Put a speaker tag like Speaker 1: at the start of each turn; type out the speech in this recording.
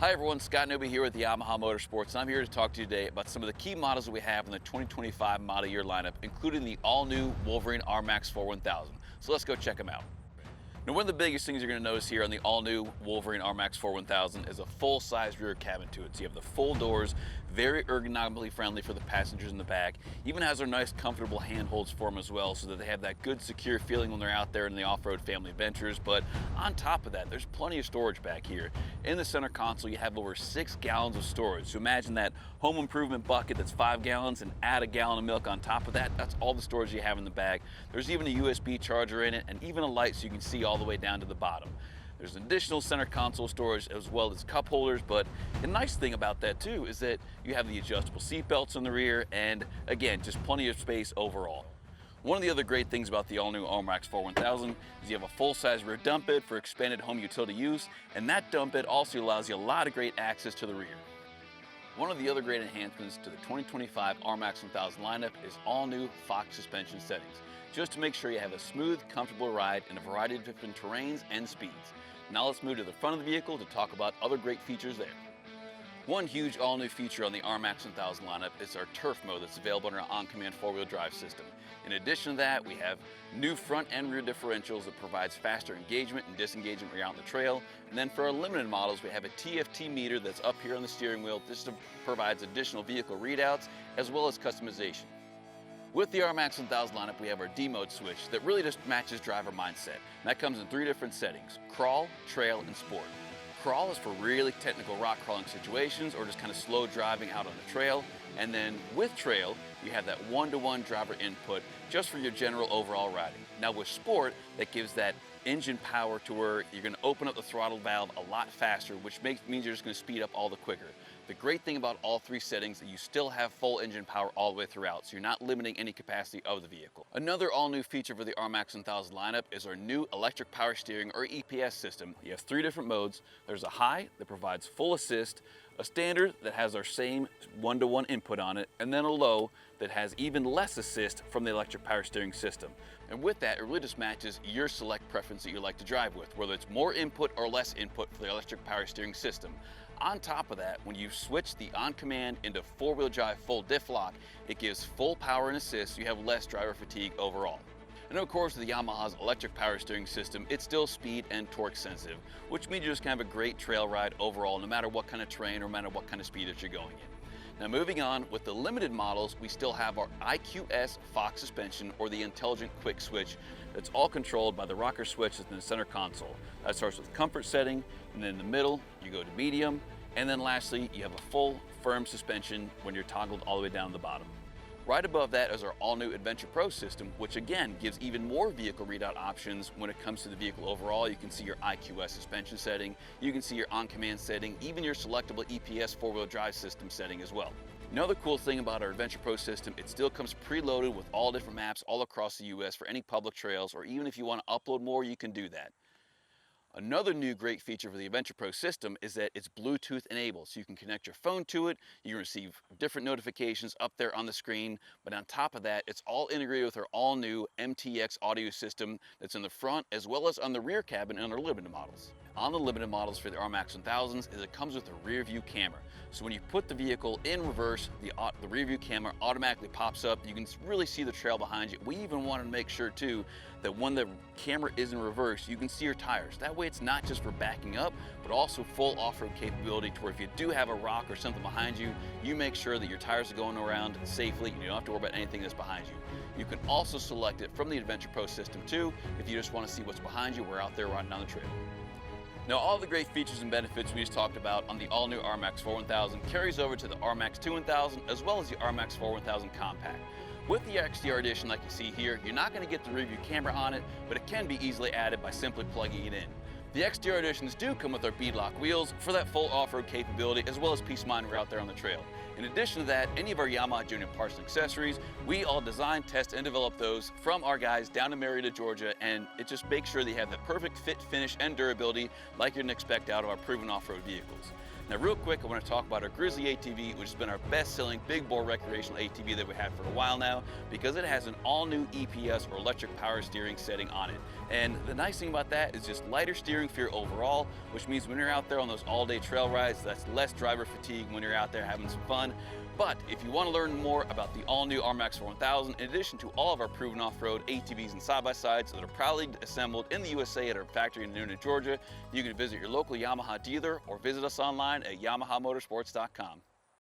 Speaker 1: Hi everyone, Scott Newby here with Yamaha Motorsports, and I'm here to talk to you today about some of the key models that we have in the 2025 model year lineup, including the all-new Wolverine RMAX4 1000. So let's go check them out. Now, one of the biggest things you're going to notice here on the all-new Wolverine RMAX4 1000 is a full-size rear cabin to it. So you have the full doors, very ergonomically friendly for the passengers in the back. Even has their nice, comfortable handholds for them as well, so that they have that good, secure feeling when they're out there in the off-road family adventures. But on top of that, there's plenty of storage back here. In the center console, you have over 6 gallons of storage. So imagine that home improvement bucket that's 5 gallons and add a gallon of milk on top of that. That's all the storage you have in the back. There's even a USB charger in it, and even a light so you can see all the way down to the bottom. There's additional center console storage as well as cup holders, but the nice thing about that too is that you have the adjustable seat belts in the rear, and again, just plenty of space overall. One of the other great things about the all-new RMAX4 1000 is you have a full-size rear dump bed for expanded home utility use, and that dump bed also allows you a lot of great access to the rear. One of the other great enhancements to the 2025 RMAX 1000 lineup is all new Fox suspension settings, just to make sure you have a smooth, comfortable ride in a variety of different terrains and speeds. Now let's move to the front of the vehicle to talk about other great features there. One huge all-new feature on the RMAX 1000 lineup is our turf mode that's available in our on-command four-wheel drive system. In addition to that, we have new front and rear differentials that provides faster engagement and disengagement when you're out on the trail. And then for our limited models, we have a TFT meter that's up here on the steering wheel. This provides additional vehicle readouts as well as customization. With the RMAX 1000 lineup, we have our D-mode switch that really just matches driver mindset. And that comes in 3 different settings: crawl, trail, and sport. Crawl is for really technical rock crawling situations or just kind of slow driving out on the trail. And then with trail, you have that one-to-one driver input just for your general overall riding. Now with sport, that gives that engine power to where you're going to open up the throttle valve a lot faster, which means you're just going to speed up all the quicker. The great thing about all 3 settings is that you still have full engine power all the way throughout, so you're not limiting any capacity of the vehicle. Another all-new feature for the RMAX 1000 lineup is our new electric power steering, or EPS system. You have 3 different modes. There's a high that provides full assist, a standard that has our same one-to-one input on it, and then a low that has even less assist from the electric power steering system. And with that, it really just matches your select preference that you like to drive with, whether it's more input or less input for the electric power steering system. On top of that, when you switch the on-command into four-wheel drive full diff lock, it gives full power and assist, so you have less driver fatigue overall. And of course, with the Yamaha's electric power steering system, it's still speed and torque sensitive, which means you're just going to have a great trail ride overall, no matter what kind of terrain or no matter what kind of speed that you're going in. Now moving on, with the limited models, we still have our IQS Fox suspension, or the intelligent quick switch, that's all controlled by the rocker switch that's in the center console. That starts with comfort setting, and then in the middle, you go to medium, and then lastly, you have a full firm suspension when you're toggled all the way down to the bottom. Right above that is our all-new Adventure Pro system, which again gives even more vehicle readout options when it comes to the vehicle overall. You can see your IQS suspension setting, you can see your on-command setting, even your selectable EPS four-wheel drive system setting as well. Another cool thing about our Adventure Pro system, it still comes preloaded with all different maps all across the US for any public trails, or even if you want to upload more, you can do that. Another new great feature for the Adventure Pro system is that it's Bluetooth enabled, so you can connect your phone to it, you can receive different notifications up there on the screen, but on top of that, it's all integrated with our all-new MTX audio system that's in the front as well as on the rear cabin in our limited models. On the limited models for the RMAX 1000s is it comes with a rear view camera. So when you put the vehicle in reverse, the rear view camera automatically pops up. You can really see the trail behind you. We even wanted to make sure too that when the camera is in reverse, you can see your tires. That way it's not just for backing up, but also full off-road capability to where if you do have a rock or something behind you, you make sure that your tires are going around safely and you don't have to worry about anything that's behind you. You can also select it from the Adventure Pro system too if you just want to see what's behind you. We're out there riding down the trail. Now, all the great features and benefits we just talked about on the all-new RMAX4 1000 carries over to the RMAX2 1000 as well as the RMAX4 1000 Compact. With the XDR edition, like you see here, you're not going to get the rear view camera on it, but it can be easily added by simply plugging it in. The XDR editions do come with our beadlock wheels for that full off-road capability as well as peace of mind when we're out there on the trail. In addition to that, any of our Yamaha genuine parts and accessories, we all design, test, and develop those from our guys down in Marietta, Georgia, and it just makes sure that you have the perfect fit, finish, and durability like you're gonna expect out of our proven off-road vehicles. Now real quick, I want to talk about our Grizzly ATV, which has been our best-selling big bore recreational ATV that we have for a while now, because it has an all-new EPS or electric power steering setting on it. And the nice thing about that is just lighter steering for your overall, which means when you're out there on those all-day trail rides, that's less driver fatigue when you're out there having some fun. But if you want to learn more about the all-new RMAX4 1000, in addition to all of our proven off-road ATVs and side-by-sides that are proudly assembled in the USA at our factory in Newnan, Georgia, you can visit your local Yamaha dealer or visit us online at yamahamotorsports.com.